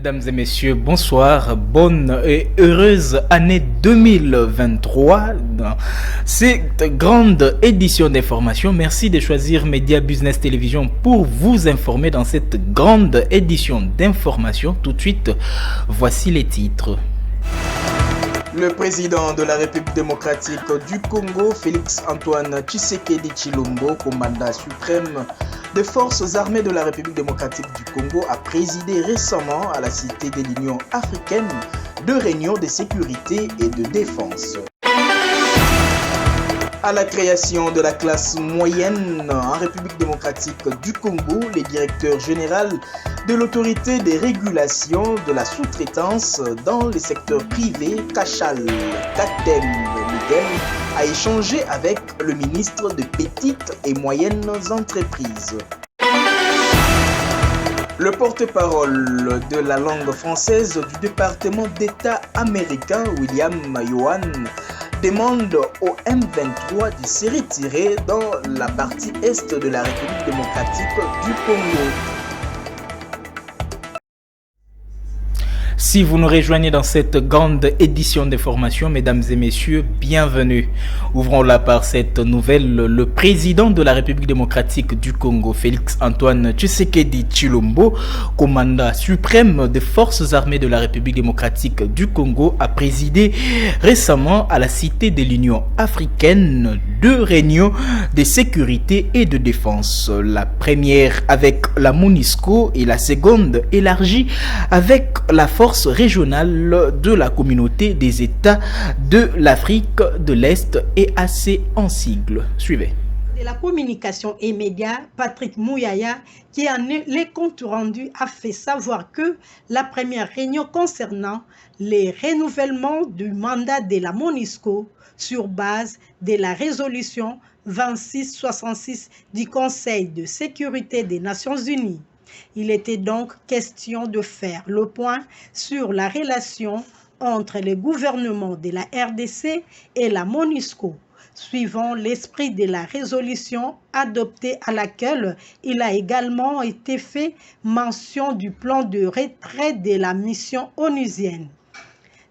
Mesdames et messieurs, bonsoir, bonne et heureuse année 2023 dans cette grande édition d'information. Merci de choisir Média Business Télévision pour vous informer dans cette grande édition d'information. Tout de suite, voici les titres. Le président de la République démocratique du Congo, Félix Antoine Tshisekedi Tshilombo, commandant suprême des forces armées de la République démocratique du Congo, a présidé récemment à la Cité de l'Union africaine 2 réunions de sécurité et de défense. À la création de la classe moyenne en République démocratique du Congo, le directeur général de l'autorité des régulations de la sous-traitance dans les secteurs privés, Kachal Katem Miguel, a échangé avec le ministre de Petites et Moyennes Entreprises. Le porte-parole de la langue française du département d'État américain, William Yohan, demande au M23 de se retirer dans la partie est de la République démocratique du Congo. Si vous nous rejoignez dans cette grande édition d'information, mesdames et messieurs, bienvenue. Ouvrons-la par cette nouvelle. Le président de la République démocratique du Congo, Félix Antoine Tshisekedi Tshilombo, commandant suprême des forces armées de la République démocratique du Congo, a présidé récemment à la Cité de l'Union africaine 2 réunions de sécurité et de défense. La première avec la MONUSCO et la seconde élargie avec la force régionale de la communauté des États de l'Afrique de l'Est et AC en sigle. Suivez. De la communication et médias, Patrick Mouyaya, qui en est les comptes rendus, a fait savoir que la première réunion concernant les renouvellements du mandat de la MONUSCO sur base de la résolution 2666 du Conseil de sécurité des Nations Unies. Il était donc question de faire le point sur la relation entre le gouvernement de la RDC et la MONUSCO, suivant l'esprit de la résolution adoptée à laquelle il a également été fait mention du plan de retrait de la mission onusienne.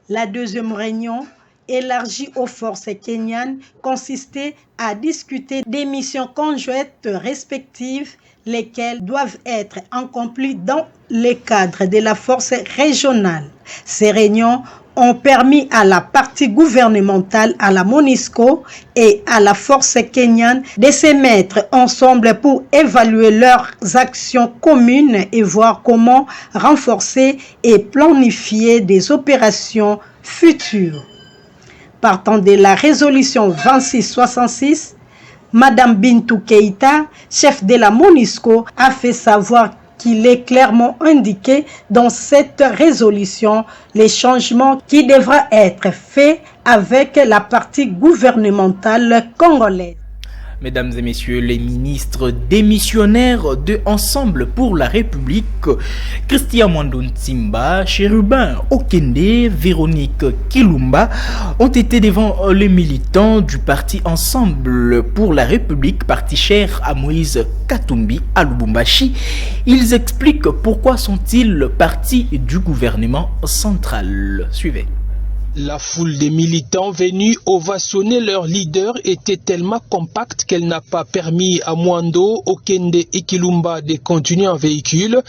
La deuxième réunion, élargie aux forces kenyanes, consistait à discuter des missions conjointes respectives, lesquelles doivent être accomplies dans le cadre de la force régionale. Ces réunions ont permis à la partie gouvernementale, à la MONUSCO et à la force kenyane de se mettre ensemble pour évaluer leurs actions communes et voir comment renforcer et planifier des opérations futures. Partant de la résolution 2666, Madame Bintou Keïta, chef de la MONUSCO, a fait savoir qu'il est clairement indiqué dans cette résolution les changements qui devraient être faits avec la partie gouvernementale congolaise. Mesdames et messieurs, les ministres démissionnaires de Ensemble pour la République, Christian Mwando Ntimba, Chérubin Okende, Véronique Kilumba, ont été devant les militants du parti Ensemble pour la République, parti cher à Moïse Katumbi à Lubumbashi. Ils expliquent pourquoi sont-ils partis du gouvernement central. Suivez. La foule des militants venus ovationner leur leader était tellement compacte qu'elle n'a pas permis à Mwando, Okende et Kilumba de continuer en véhicule.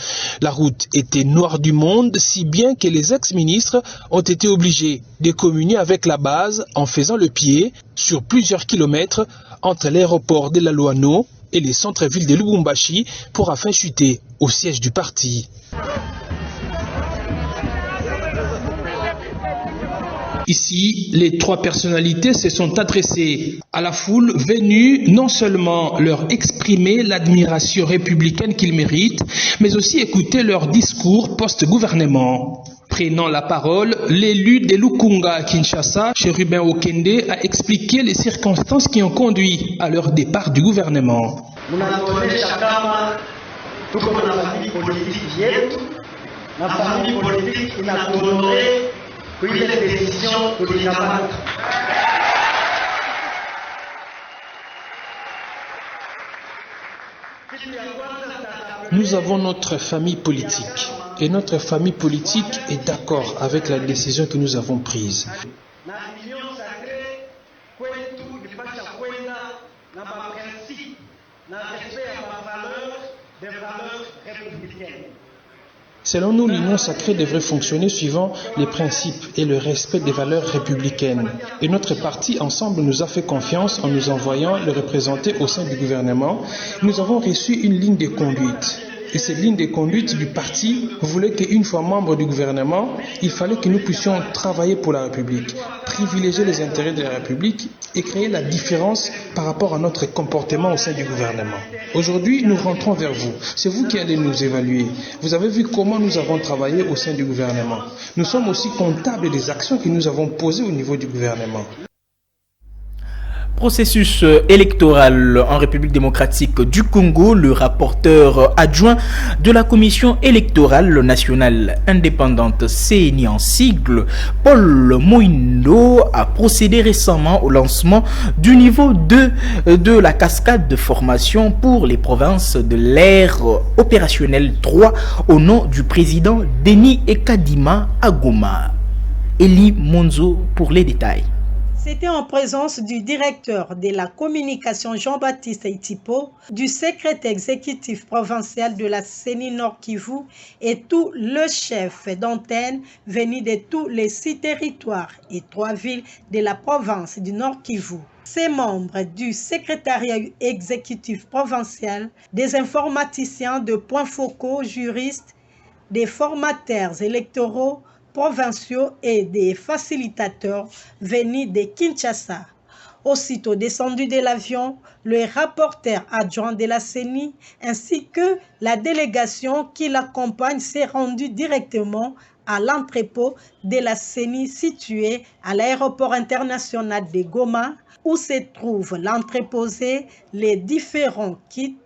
La route était noire du monde, si bien que les ex-ministres ont été obligés de communier avec la base en faisant le pied sur plusieurs kilomètres entre l'aéroport de la Loano et les centres-villes de Lubumbashi pour afin chuter au siège du parti. Ici, les 3 personnalités se sont adressées à la foule venue non seulement leur exprimer l'admiration républicaine qu'ils méritent, mais aussi écouter leur discours post-gouvernement. Prenant la parole, l'élu de Lukunga à Kinshasa, Chérubin Okende, a expliqué les circonstances qui ont conduit à leur départ du gouvernement. Nous avons notre famille politique et notre famille politique est d'accord avec la décision que nous avons prise. Selon nous, l'union sacrée devrait fonctionner suivant les principes et le respect des valeurs républicaines. Et notre parti, ensemble, nous a fait confiance en nous envoyant le représenter au sein du gouvernement. Nous avons reçu une ligne de conduite. Et cette ligne de conduite du parti voulait qu'une fois membre du gouvernement, il fallait que nous puissions travailler pour la République, privilégier les intérêts de la République et créer la différence par rapport à notre comportement au sein du gouvernement. Aujourd'hui, nous rentrons vers vous. C'est vous qui allez nous évaluer. Vous avez vu comment nous avons travaillé au sein du gouvernement. Nous sommes aussi comptables des actions que nous avons posées au niveau du gouvernement. Processus électoral en République démocratique du Congo, le rapporteur adjoint de la Commission électorale nationale indépendante CENI en sigle, Paul Moindo, a procédé récemment au lancement du niveau 2 de la cascade de formation pour les provinces de l'ère opérationnelle 3 au nom du président Denis Ekadima à Goma. Eli Monzo pour les détails. C'était en présence du directeur de la communication Jean-Baptiste Itipo, du secrétaire exécutif provincial de la CENI Nord Kivu et tout le chef d'antenne venus de tous les 6 territoires et 3 villes de la province du Nord Kivu. Ces membres du secrétariat exécutif provincial, des informaticiens de points focaux, juristes, des formateurs électoraux, provinciaux et des facilitateurs venus de Kinshasa. Aussitôt descendu de l'avion, le rapporteur adjoint de la CENI ainsi que la délégation qui l'accompagne s'est rendu directement à l'entrepôt de la CENI situé à l'aéroport international de Goma où se trouvent l'entreposé les différents kits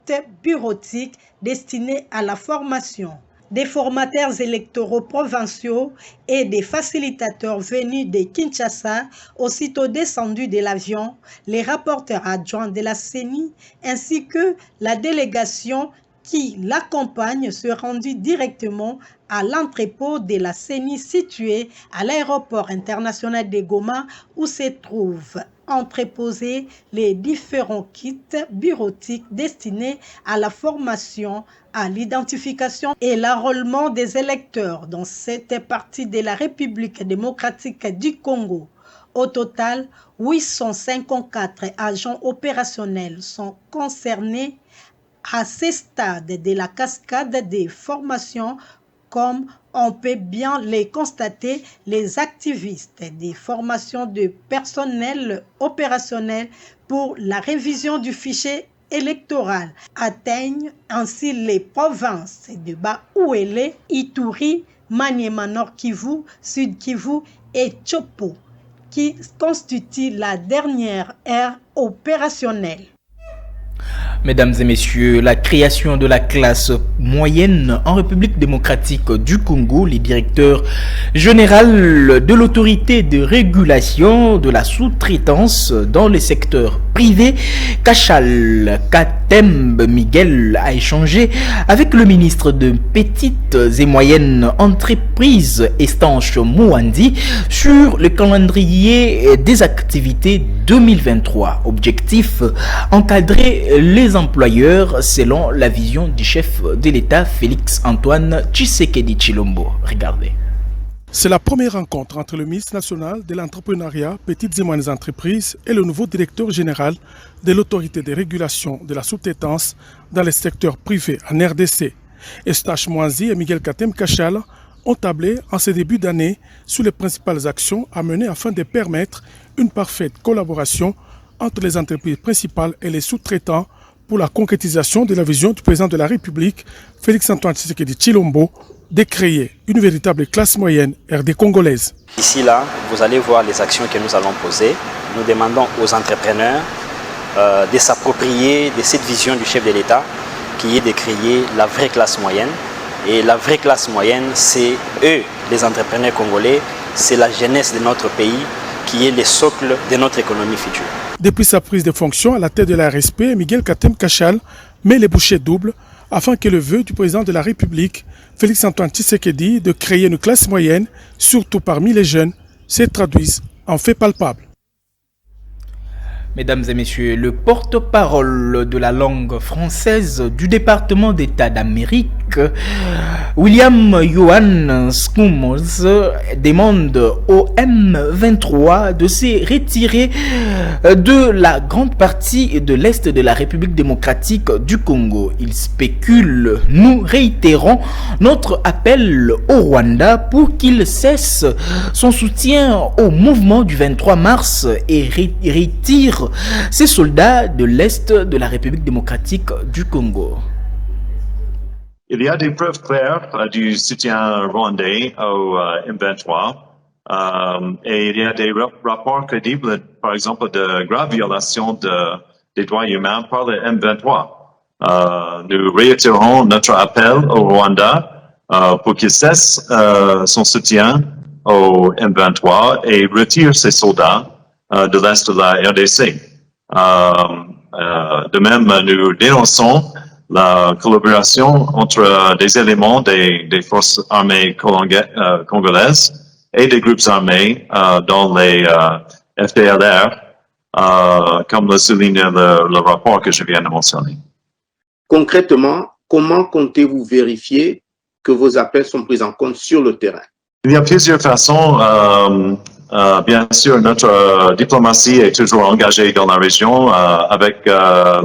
bureautiques destinés à la formation. Des formateurs électoraux provinciaux et des facilitateurs venus de Kinshasa, aussitôt descendus de l'avion, les rapporteurs adjoints de la CENI ainsi que la délégation qui l'accompagne se rendit directement à l'entrepôt de la CENI situé à l'aéroport international de Goma où se trouvent entreposés les différents kits bureautiques destinés à la formation, à l'identification et l'enrôlement des électeurs dans cette partie de la République démocratique du Congo. Au total, 854 agents opérationnels sont concernés à ce stade de la cascade des formations. Comme on peut bien les constater, les activistes des formations de personnel opérationnel pour la révision du fichier électoral atteignent ainsi les provinces de Bas-Ouélé, Ituri, Maniema Nord Kivu, Sud Kivu et Tchopo, qui constituent la dernière ère opérationnelle. Mesdames et messieurs, la création de la classe moyenne en République démocratique du Congo, les directeurs généraux de l'autorité de régulation de la sous-traitance dans le secteur privé, Kachal Katembe Miguel, a échangé avec le ministre de Petites et Moyennes Entreprises, Estanche Mouandi, sur le calendrier des activités 2023. Objectif, encadrer les employeurs selon la vision du chef de l'État Félix Antoine Tshisekedi Tshilombo. Regardez. C'est la première rencontre entre le ministre national de l'entrepreneuriat, petites et moyennes entreprises et le nouveau directeur général de l'autorité de régulation de la sous-traitance dans le secteur privé en RDC. Eustache Mouanzi et Miguel Katem Kachal ont tablé en ce début d'année sur les principales actions à mener afin de permettre une parfaite collaboration entre les entreprises principales et les sous-traitants pour la concrétisation de la vision du président de la République, Félix Antoine Tshisekedi Tshilombo, de créer une véritable classe moyenne RD congolaise. Ici, là, vous allez voir les actions que nous allons poser. Nous demandons aux entrepreneurs de s'approprier de cette vision du chef de l'État qui est de créer la vraie classe moyenne. Et la vraie classe moyenne, c'est eux, les entrepreneurs congolais, c'est la jeunesse de notre pays qui est le socle de notre économie future. Depuis sa prise de fonction à la tête de la RSP, Miguel Katem Kachal met les bouchées doubles afin que le vœu du président de la République, Félix-Antoine Tshisekedi, de créer une classe moyenne, surtout parmi les jeunes, se traduise en faits palpables. Mesdames et messieurs, le porte-parole de la langue française du département d'État d'Amérique, William Johan Skumos, demande au M23 de se retirer de la grande partie de l'Est de la République démocratique du Congo. Il spécule, nous réitérons notre appel au Rwanda pour qu'il cesse son soutien au mouvement du 23 mars et retire ces soldats de l'Est de la République démocratique du Congo. Il y a des preuves claires du soutien rwandais au M23 et il y a des rapports crédibles, par exemple, de graves violations des droits humains par le M23. Nous réitérons notre appel au Rwanda pour qu'il cesse son soutien au M23 et retire ses soldats de l'Est de la RDC. De même, nous dénonçons la collaboration entre des éléments des forces armées congolaises et des groupes armés dans les FDLR, comme le souligne le rapport que je viens de mentionner. Concrètement, comment comptez-vous vérifier que vos appels sont pris en compte sur le terrain? Il y a plusieurs façons. Bien sûr, notre diplomatie est toujours engagée dans la région avec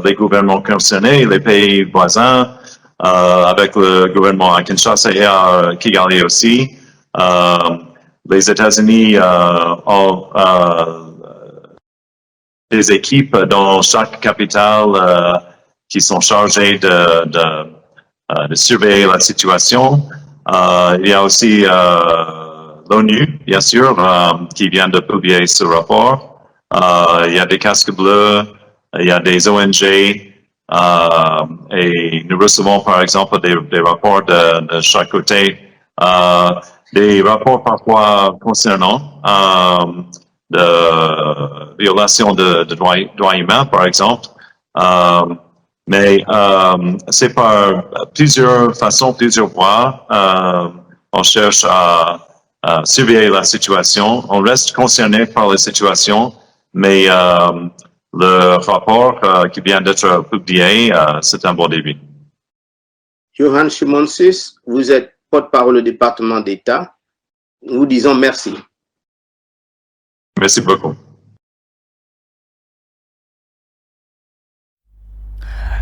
les gouvernements concernés, les pays voisins, avec le gouvernement à Kinshasa et à Kigali aussi. Les États-Unis ont des équipes dans chaque capitale qui sont chargées de surveiller la situation. Il y a aussi l'ONU, bien sûr, qui vient de publier ce rapport. Il y a des casques bleus, il y a des ONG, et nous recevons par exemple des rapports de chaque côté, des rapports parfois concernant de violations de droits humains, par exemple. Mais c'est par plusieurs façons, plusieurs voies. On cherche à surveiller la situation. On reste concerné par la situation, mais le rapport qui vient d'être publié, c'est un bon début. Johan Schumansis, vous êtes porte-parole du département d'État. Nous disons merci. Merci beaucoup.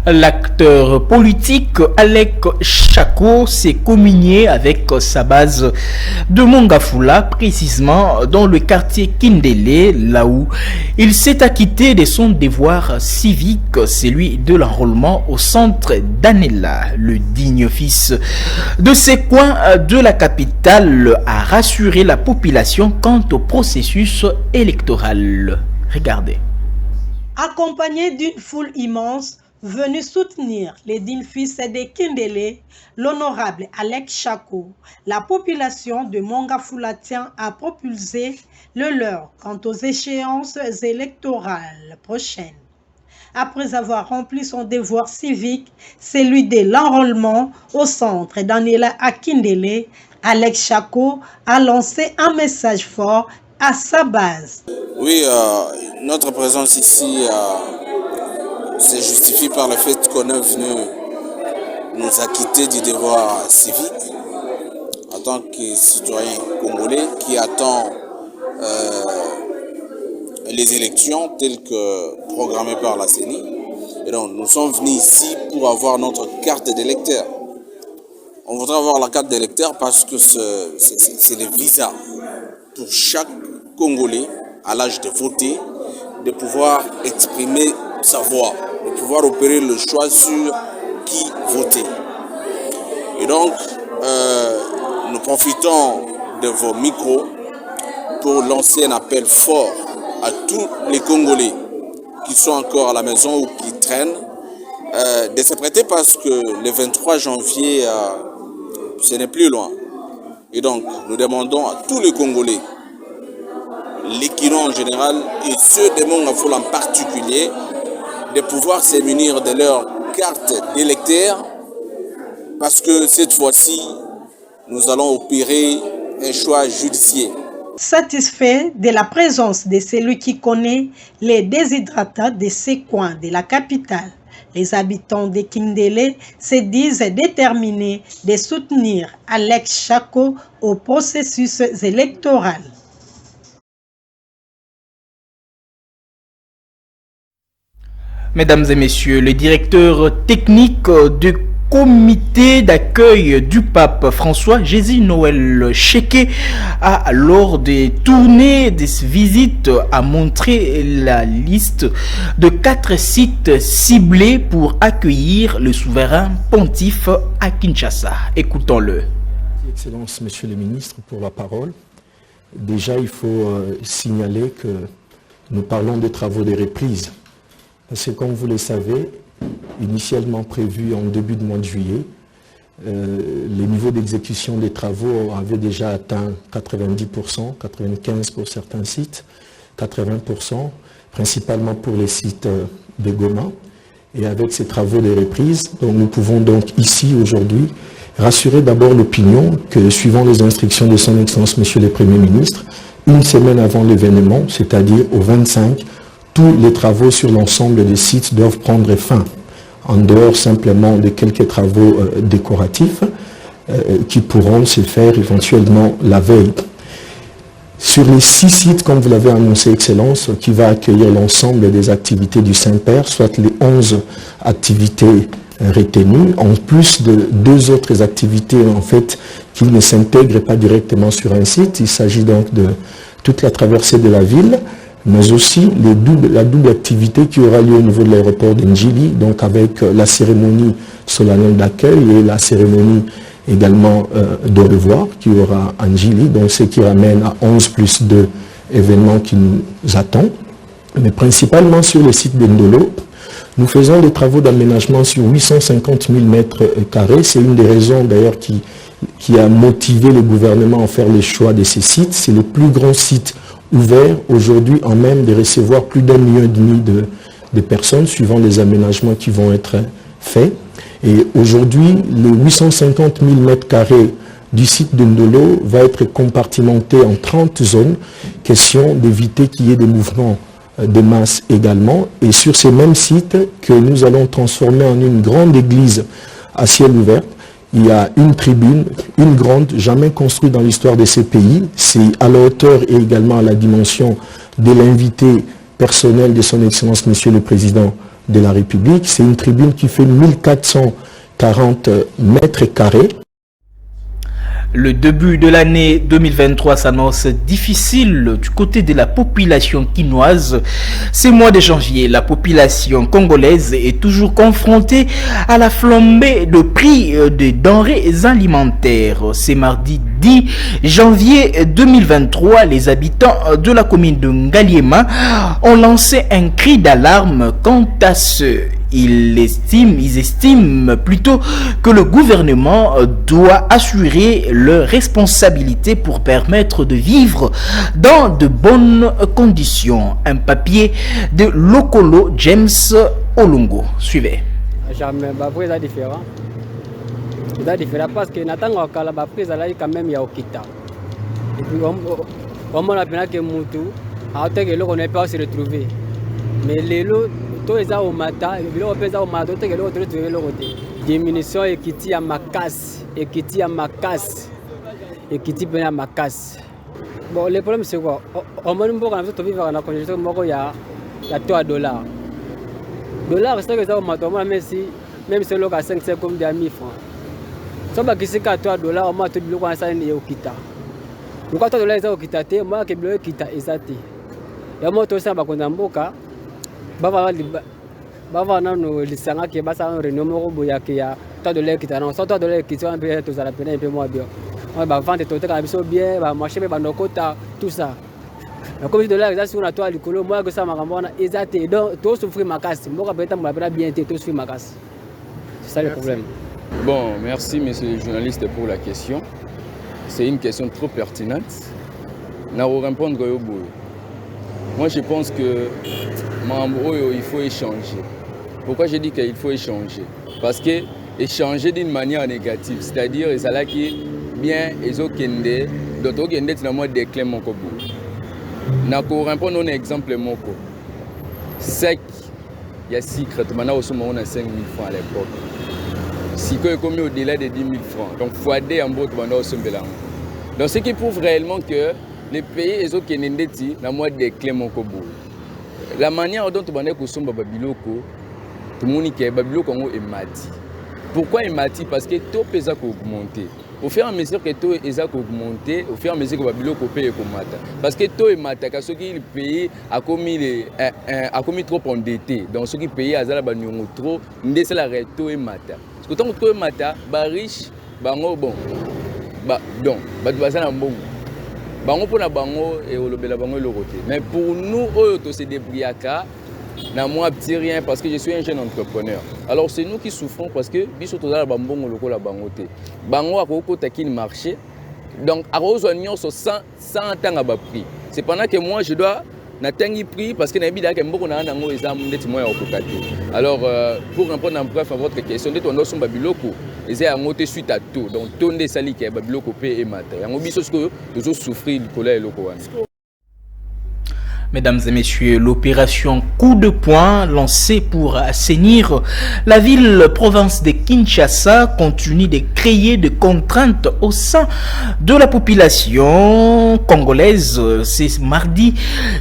L'acteur politique Alec Chako s'est communié avec sa base de Mongafula, précisément dans le quartier Kindele, là où il s'est acquitté de son devoir civique, celui de l'enrôlement au centre d'Anela. Le digne fils de ces coins de la capitale a rassuré la population quant au processus électoral. Regardez. Accompagné d'une foule immense, venu soutenir les dignes fils de Kindele, l'honorable Alec Chako, la population de Mongafula tient à propulser le leur quant aux échéances électorales prochaines. Après avoir rempli son devoir civique, celui de l'enrôlement au centre d'Anela à Kindele, Alec Chako a lancé un message fort à sa base. Oui, notre présence ici se justifie par le fait qu'on est venu nous acquitter du devoir civique en tant que citoyen congolais qui attend les élections telles que programmées par la CENI. Et donc nous sommes venus ici pour avoir notre carte d'électeur. On voudrait avoir la carte d'électeur parce que c'est le visa pour chaque Congolais à l'âge de voter, de pouvoir exprimer sa voix, de pouvoir opérer le choix sur qui voter. Et donc, nous profitons de vos micros pour lancer un appel fort à tous les Congolais qui sont encore à la maison ou qui traînent, de se prêter parce que le 23 janvier, ce n'est plus loin. Et donc, nous demandons à tous les Congolais, les Kinos en général et ceux de Mongafula en particulier, de pouvoir se munir de leur carte d'électeur parce que cette fois-ci, nous allons opérer un choix judiciaire. Satisfait de la présence de celui qui connaît les déshydratats de ces coins de la capitale, les habitants de Kindélé se disent déterminés de soutenir Alex Chako au processus électoral. Mesdames et messieurs, le directeur technique du comité d'accueil du pape François, Jésus-Noël Cheke, a lors des tournées des visites a montré la liste de 4 sites ciblés pour accueillir le souverain pontife à Kinshasa. Écoutons-le. Excellence, Monsieur le ministre, pour la parole. Déjà, il faut signaler que nous parlons des travaux de reprise. Parce que comme vous le savez, initialement prévu en début de mois de juillet, les niveaux d'exécution des travaux avaient déjà atteint 90%, 95% pour certains sites, 80%, principalement pour les sites de Goma. Et avec ces travaux de reprise, donc nous pouvons donc ici aujourd'hui rassurer d'abord l'opinion que suivant les instructions de son Excellence Monsieur le Premier ministre, une semaine avant l'événement, c'est-à-dire au 25, tous les travaux sur l'ensemble des sites doivent prendre fin, en dehors simplement de quelques travaux décoratifs qui pourront se faire éventuellement la veille. Sur les 6 sites, comme vous l'avez annoncé, Excellence, qui va accueillir l'ensemble des activités du Saint-Père, soit les 11 activités retenues, en plus de 2 autres activités en fait qui ne s'intègrent pas directement sur un site. Il s'agit donc de toute la traversée de la ville, mais aussi la double activité qui aura lieu au niveau de l'aéroport d'Njili, donc avec la cérémonie solennelle d'accueil et la cérémonie également de revoir qui aura à Njili, donc ce qui ramène à 11 plus 2 événements qui nous attendent. Mais principalement sur le site d'Ndolo, nous faisons des travaux d'aménagement sur 850 000 mètres carrés. C'est une des raisons d'ailleurs qui a motivé le gouvernement à faire le choix de ces sites. C'est le plus grand site ouvert aujourd'hui en même de recevoir plus d'1,5 million de personnes suivant les aménagements qui vont être faits. Et aujourd'hui, les 850 000 mètres carrés du site de Ndolo va être compartimenté en 30 zones, question d'éviter qu'il y ait des mouvements de masse également. Et sur ces mêmes sites que nous allons transformer en une grande église à ciel ouvert, il y a une tribune, une grande, jamais construite dans l'histoire de ces pays. C'est à la hauteur et également à la dimension de l'invité personnel de son Excellence Monsieur le Président de la République. C'est une tribune qui fait 1440 mètres carrés. Le début de l'année 2023 s'annonce difficile du côté de la population quinoise. Ces mois de janvier, la population congolaise est toujours confrontée à la flambée de prix des denrées alimentaires. C'est mardi 10 janvier 2023, les habitants de la commune de Ngaliema ont lancé un cri d'alarme quant à ce. Ils estiment plutôt que le gouvernement doit assurer leurs responsabilités pour permettre de vivre dans de bonnes conditions. Un papier de Lokolo James Olungo. Suivez. Jamais, après c'est différent. C'est différent parce que Nathan Wakala, après ça quand même il y a Okita. Et puis on a bien que Moutou, à tel que l'on n'est pas se retrouver. Mais les lots eza au matin et biloko peza au matin te keloko to trouver le côté diminution ekiti ya makasi ekiti pena makasi. Bon, le problème c'est quoi? On m'a dit qu'on to vivre na congestion moko ya taux à dollar c'est que ça au matin même si le cas 5 comme des 1000 francs so ba kisi ka taux à dollar au matin biloko na ça ni okita lokwa taux dollar eza okita te moi ke biloko kita ezati ya moto ça ba konza mboka bava nano lisanga ke basa réunion moko boyaki ya taux de l'air qui t'annonce taux de l'air qui sont un peu tous à la peine un peu moins bien on va vendre tout ça biso bien ba marché ba ndokota tout ça mais comme de l'air ça on a toi likolo moi que ça makambo na ezate donc tout souffrir makasi mboka peut-être mala bien tout souffrir makasi. C'est ça le problème. Bon, merci monsieur le journaliste pour la question. C'est une question trop pertinente. Na répondre au bout. Moi, je pense que il faut échanger. Pourquoi je dis qu'il faut échanger? Parce que échangé d'une manière négative, c'est-à-dire ezalaki bien ezokende d'autres kende finalement déclin moko bout. Na ko répondre un exemple moko. Sec il y a secret maintenant au sommet on a 5 000 francs à l'époque. Si que commis au-delà de 10 000 francs. Donc fois des en bout maintenant au sommet là. Donc ce qui prouve réellement que les pays ezokende ti na moi déclin moko bout. La manière dont on a consommer babiloko tout le monde qui est babiloko ngo emati. Pourquoi emati? Parce que tout peut augmenter. Au fur et à mesure que tout est augmenté, au fur et à mesure que babiloko paye komata. Parce que tout est mata, parce que le pays a commis trop endetté. Donc ceux qui payent azala banyongo trop, ndese la reto est mata. Parce que tant que tout est mata, ba riche, bango bon. Donc ba bazana mbongo. Bango pona bango et olobela bango le côté. Mais pour nous oyo se débriaka na moi petit rien parce que je suis un jeune entrepreneur. Alors c'est nous qui souffrons parce que biso tozala bambongo lokola bangote. Bango akoko takini marché. Donc à rejoindre sur 100 ans ba prix. C'est pendant que moi je dois natangi prix parce que na bida ke mboko na nango eza ndeti moya okokate. Alors pour répondre en bref à votre question, ndeti on somba biloko eza ya ngote suite à tout. Donc tonde sali ke ba biloko pe e mata. Yango biso ce que tozo souffrir kola eloko wana. Mesdames et messieurs, l'opération coup de poing lancée pour assainir la ville-province de Kinshasa continue de créer des contraintes au sein de la population congolaise. C'est mardi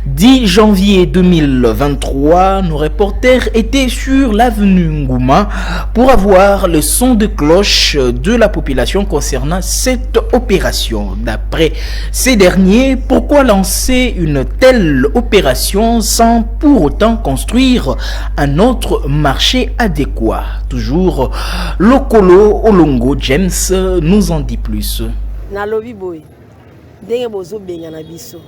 10 janvier 2023. Nos reporters étaient sur l'avenue Ngouma pour avoir le son de cloche de la population concernant cette opération. D'après ces derniers, pourquoi lancer une telle opération sans pour autant construire un autre marché adéquat? Toujours Lokolo Olongo James nous en dit plus. Na lobi boy ndenge bozo benga na biso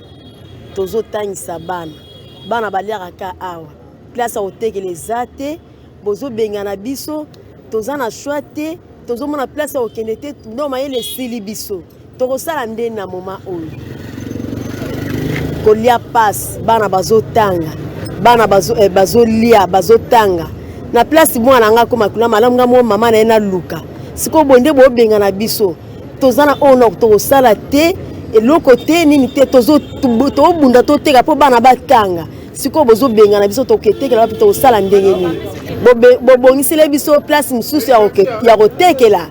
tozo tangisa bana baliaka ka awa place otekele zate bozo benga na biso toza na choite tozo mona place okende te ndo mayele sili biso tokosala nde na moma oyo kolia passe bana bazotanga bana bazolia bazotanga na place mwana nga ko makula malamu nga mo mama na ena luka siko bonde bo benga na biso tozana ono tokosala te eloko te nini te tozo bunda to teka po bana batanga siko bozo benga na biso toketekela pa tokosala ndenge nini bobongisele biso place misusu ya kotekela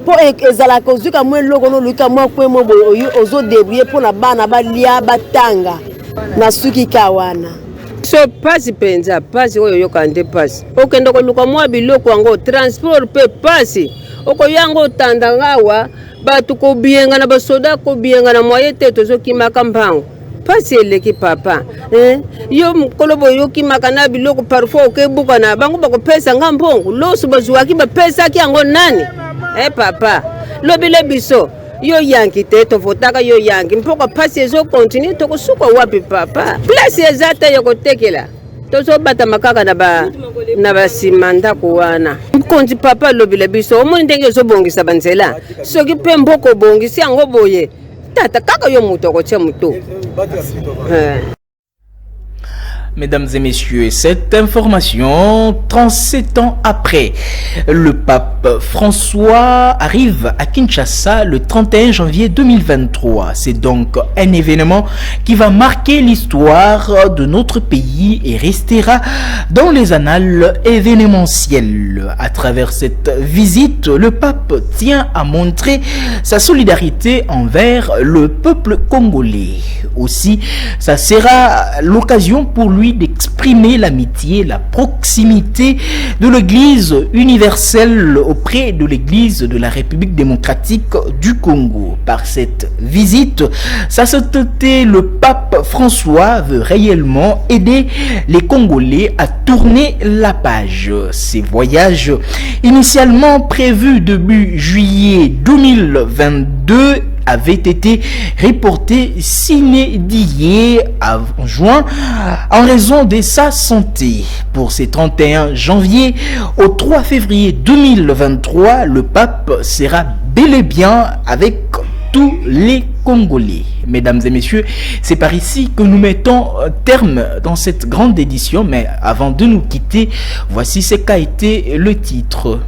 po ezala kozuka mwe loko no luka mwa kwe mo boyo ozo débrouiller po na bana balia batanga na suki kawana so pasi penza pasi oyo yokande pasi okende ko luka mwa biloko ngo transport pe pasi oko yango tanda ngawa batu ko bienga na basoda ko bienga na moye te tozo kimaka mbango pasi eleki papa yo mkolobo yo kimaka na biloko parfois okebuka na bango bakopesa ngambongo loso bazuaki bapesa ki yango nani papa lobile biso yo yangi te tovotaka yo yangi mpoko pasi ezo continue tokosuka wapi papa place ezata yo kotekela tozo bata makaka na basima ndako wana mkonzi papa lobile biso omoni ndenge ezo bongisa banzela soki pe mboko bongisi yango boye tata kaka yo muto kotia muto. Mesdames et messieurs, cette information, 37 ans après, le pape François arrive à Kinshasa le 31 janvier 2023. C'est donc un événement qui va marquer l'histoire de notre pays et restera dans les annales événementielles. À travers cette visite, le pape tient à montrer sa solidarité envers le peuple congolais. Aussi, ça sera l'occasion pour lui d'exprimer l'amitié, la proximité de l'Église universelle auprès de l'Église de la République démocratique du Congo. Par cette visite, sa sainteté, le pape François veut réellement aider les Congolais à tourner la page. Ces voyages, initialement prévus début juillet 2022, avait été reporté sine die en juin en raison de sa santé. Pour ces 31 janvier au 3 février 2023, le pape sera bel et bien avec tous les Congolais. Mesdames et messieurs, c'est par ici que nous mettons terme dans cette grande édition, mais avant de nous quitter, voici ce qu'a été le titre.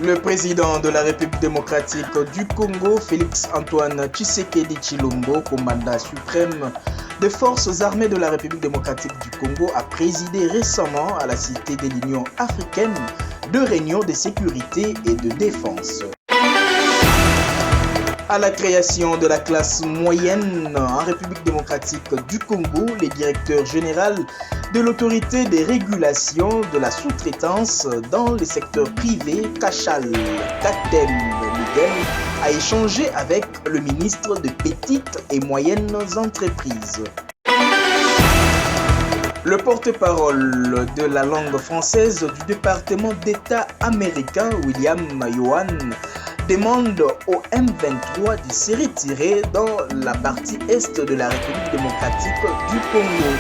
Le président de la République démocratique du Congo, Félix Antoine Tshisekedi Tshilombo, commandant suprême des forces armées de la République démocratique du Congo, a présidé récemment à la Cité de l'Union africaine 2 réunions de sécurité et de défense. À la création de la classe moyenne en République démocratique du Congo, le directeur général de l'autorité des régulations de la sous-traitance dans les secteurs privés, Kachal Katem Miguel, a échangé avec le ministre de Petites et Moyennes Entreprises. Le porte-parole de la langue française du département d'État américain, William Yohan, demande au M23 de se retirer dans la partie est de la République démocratique du Congo.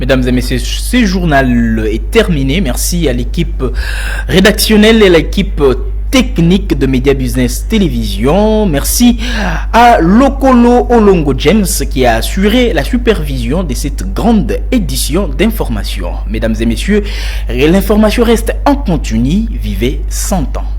Mesdames et messieurs, ce journal est terminé. Merci à l'équipe rédactionnelle et à l'équipe technique de Media Business Télévision. Merci à Lokolo Olongo James qui a assuré la supervision de cette grande édition d'information. Mesdames et messieurs, l'information reste en continu. Vivez 100 ans.